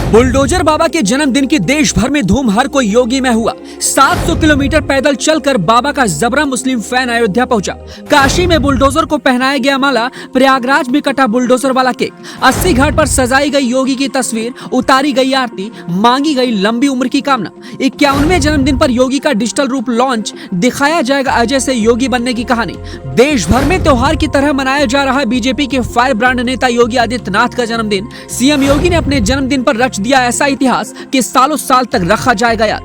Bulldozer बाबा के जन्मदिन की देश भर में धूम हर कोई योगी में हुआ। 700 किलोमीटर पैदल चलकर बाबा का जबरा मुस्लिम फैन अयोध्या पहुंचा। काशी में बुलडोजर को पहनाया गया माला, प्रयागराज में कटा बुलडोजर वाला केक, 80 घाट पर सजाई गई योगी की तस्वीर, उतारी गई आरती, मांगी गई लंबी उम्र की कामना। 51वें जन्मदिन पर योगी का डिजिटल रूप लॉन्च, दिखाया जाएगा अजय से योगी बनने की कहानी। देश भर में त्योहार की तरह मनाया जा रहा है बीजेपी के फायर ब्रांड नेता योगी आदित्यनाथ का जन्मदिन। सीएम योगी ने अपने जन्मदिन पर रच दिया ऐसा इतिहास कि सालों साल तक रखा जाएगा याद।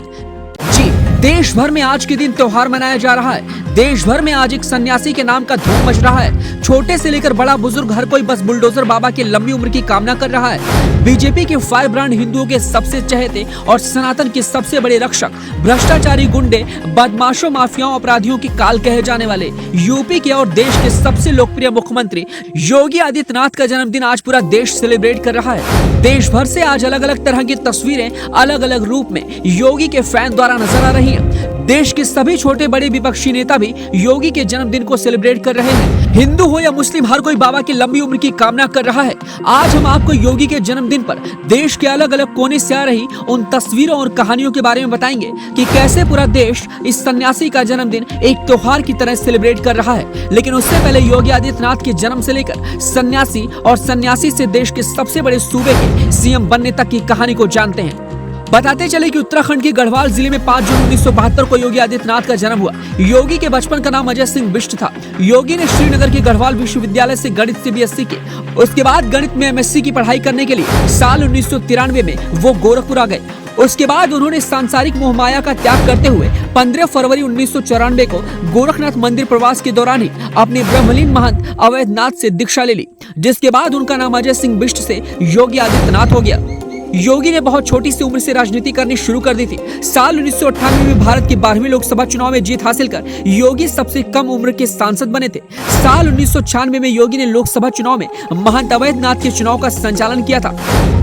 जी, देश भर में आज के दिन त्योहार मनाया जा रहा है। देश भर में आज एक सन्यासी के नाम का धूम मच रहा है। छोटे से लेकर बड़ा बुजुर्ग हर कोई बस बुलडोजर बाबा की लंबी उम्र की कामना कर रहा है। बीजेपी के फायर ब्रांड हिंदुओं के सबसे चहेते और सनातन के सबसे बड़े रक्षक, भ्रष्टाचारी गुंडे, बदमाशों, माफियाओं, अपराधियों की काल कहे जाने वाले यूपी के और देश के सबसे लोकप्रिय मुख्यमंत्री योगी आदित्यनाथ का जन्मदिन आज पूरा देश सेलिब्रेट कर रहा है। देश भर से आज अलग अलग तरह की तस्वीरें अलग अलग रूप में योगी के फैन द्वारा नजर आ रही हैं। देश के सभी छोटे बड़े विपक्षी नेता भी योगी के जन्मदिन को सेलिब्रेट कर रहे हैं। हिंदू हो या मुस्लिम, हर कोई बाबा की लंबी उम्र की कामना कर रहा है। आज हम आपको योगी के जन्मदिन पर देश के अलग अलग कोने से आ रही उन तस्वीरों और कहानियों के बारे में बताएंगे कि कैसे पूरा देश इस सन्यासी का जन्मदिन एक त्योहार की तरह सेलिब्रेट कर रहा है। लेकिन उससे पहले योगी आदित्यनाथ के जन्म से लेकर सन्यासी और सन्यासी से देश के सबसे बड़े सूबे के सीएम बनने तक की कहानी को जानते हैं। बताते चले कि उत्तराखंड के गढ़वाल जिले में 5 जून 1972 को योगी आदित्यनाथ का जन्म हुआ। योगी के बचपन का नाम अजय सिंह बिष्ट था। योगी ने श्रीनगर के गढ़वाल विश्वविद्यालय से गणित से बीएससी की। उसके बाद गणित में एमएससी की पढ़ाई करने के लिए साल 1993 में वो गोरखपुर आ गए। उसके बाद उन्होंने सांसारिक मोहमाया का त्याग करते हुए 15 फरवरी 1994 को गोरखनाथ मंदिर प्रवास के दौरान ही अपने ब्रह्मलीन महंत अवैधनाथ से दीक्षा ले ली, जिसके बाद उनका नाम अजय सिंह बिष्ट से योगी आदित्यनाथ हो गया। योगी ने बहुत छोटी सी उम्र से राजनीति करनी शुरू कर दी थी। साल 1998 में भारत के 12वें लोकसभा चुनाव में जीत हासिल कर योगी सबसे कम उम्र के सांसद बने थे। साल 1996 में योगी ने लोकसभा चुनाव में महंत अवैधनाथ के चुनाव का संचालन किया था,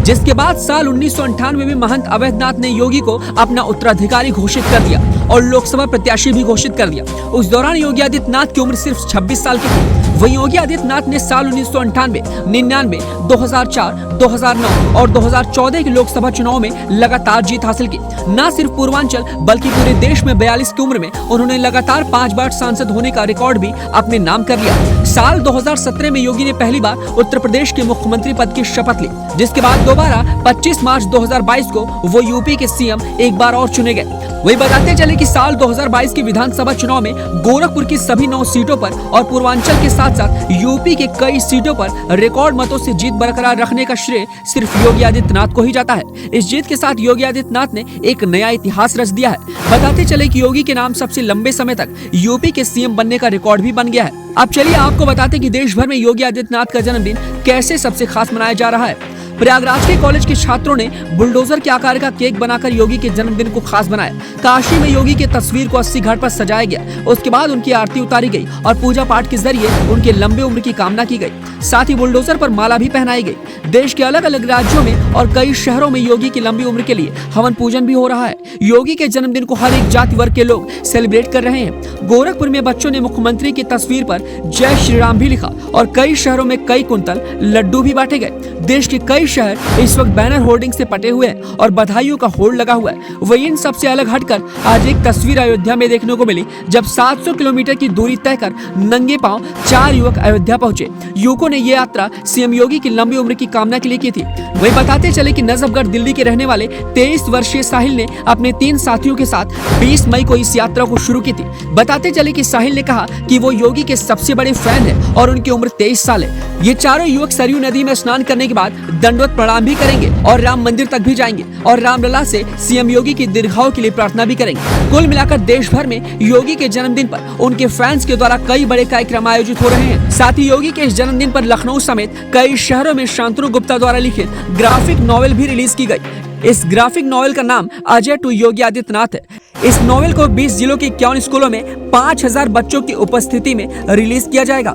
जिसके बाद साल 1998 में महंत अवैधनाथ ने योगी को अपना उत्तराधिकारी घोषित कर दिया और लोकसभा प्रत्याशी भी घोषित कर दिया। उस दौरान योगी आदित्यनाथ की उम्र सिर्फ 26 साल की थी। वहीं योगी आदित्यनाथ ने साल 1998, 99, 2004, 2009 और 2014 के लोकसभा चुनाव में लगातार जीत हासिल की। न सिर्फ पूर्वांचल बल्कि पूरे देश में 42 की उम्र में उन्होंने लगातार 5 बार सांसद होने का रिकॉर्ड भी अपने नाम कर लिया। साल 2017 में योगी ने पहली बार उत्तर प्रदेश के मुख्यमंत्री पद की शपथ ली, जिसके बाद दोबारा 25 मार्च 2022 को वो यूपी के सीएम एक बार और चुने गए। वही बताते चले कि साल 2022 के विधानसभा चुनाव में गोरखपुर की सभी 9 सीटों पर और पूर्वांचल के साथ साथ यूपी के कई सीटों पर रिकॉर्ड मतों से जीत बरकरार रखने का श्रेय सिर्फ योगी आदित्यनाथ को ही जाता है। इस जीत के साथ योगी आदित्यनाथ ने एक नया इतिहास रच दिया है। बताते चले कि योगी के नाम सबसे लंबे समय तक यूपी के सीएम बनने का रिकॉर्ड भी बन गया है। अब चलिए आपको बताते कि देश भर में योगी आदित्यनाथ का जन्मदिन कैसे सबसे खास मनाया जा रहा है। प्रयागराज के कॉलेज के छात्रों ने बुलडोजर के आकार का केक बनाकर योगी के जन्मदिन को खास बनाया। काशी में योगी की तस्वीर को 80 घाट पर सजाया गया। उसके बाद उनकी आरती उतारी गई और पूजा पाठ के जरिए उनके लंबे उम्र की कामना की गई। साथ ही बुलडोजर पर माला भी पहनाई गई। देश के अलग अलग राज्यों में और कई शहरों में योगी की लंबी उम्र के लिए हवन पूजन भी हो रहा है। योगी के जन्मदिन को हर एक जाति वर्ग के लोग सेलिब्रेट कर रहे हैं। गोरखपुर में बच्चों ने मुख्यमंत्री की तस्वीर पर जय श्री राम भी लिखा और कई शहरों में कई कुंतल लड्डू भी बांटे गए। देश के कई शहर इस वक्त बैनर होर्डिंग से पटे हुए हैं और बधाइयों का होर्ड लगा हुआ है। वहीं इन सबसे अलग हटकर आज एक तस्वीर अयोध्या में देखने को मिली, जब 700 किलोमीटर की दूरी तय कर नंगे पांव 4 युवक अयोध्या पहुंचे। युवकों ने ये यात्रा सीएम योगी की लंबी उम्र की कामना के लिए की थी। वही बताते चले कि नजफगढ़ दिल्ली के रहने वाले 23 वर्षीय साहिल ने अपने 3 साथियों के साथ 20 मई को इस यात्रा को शुरू की थी। बताते चले कि साहिल ने कहा कि वो योगी के सबसे बड़े फैन है और उनकी उम्र 23 साल है। ये चारों युवक सरयू नदी में स्नान करने के बाद दंडवत प्रणाम भी करेंगे और राम मंदिर तक भी जाएंगे और रामलला से सीएम योगी की दीर्घायु के लिए प्रार्थना भी करेंगे। कुल मिलाकर देश भर में योगी के जन्मदिन पर उनके फैंस के द्वारा कई बड़े कार्यक्रम आयोजित हो रहे हैं। साथ ही योगी के इस जन्मदिन पर लखनऊ समेत कई शहरों में शांतनु गुप्ता द्वारा लिखित ग्राफिक नॉवेल भी रिलीज की गई। इस ग्राफिक नॉवेल का नाम अजय टू योगी आदित्यनाथ है। इस नॉवेल को 20 जिलों के 51 स्कूलों में 5000 बच्चों की उपस्थिति में रिलीज किया जाएगा।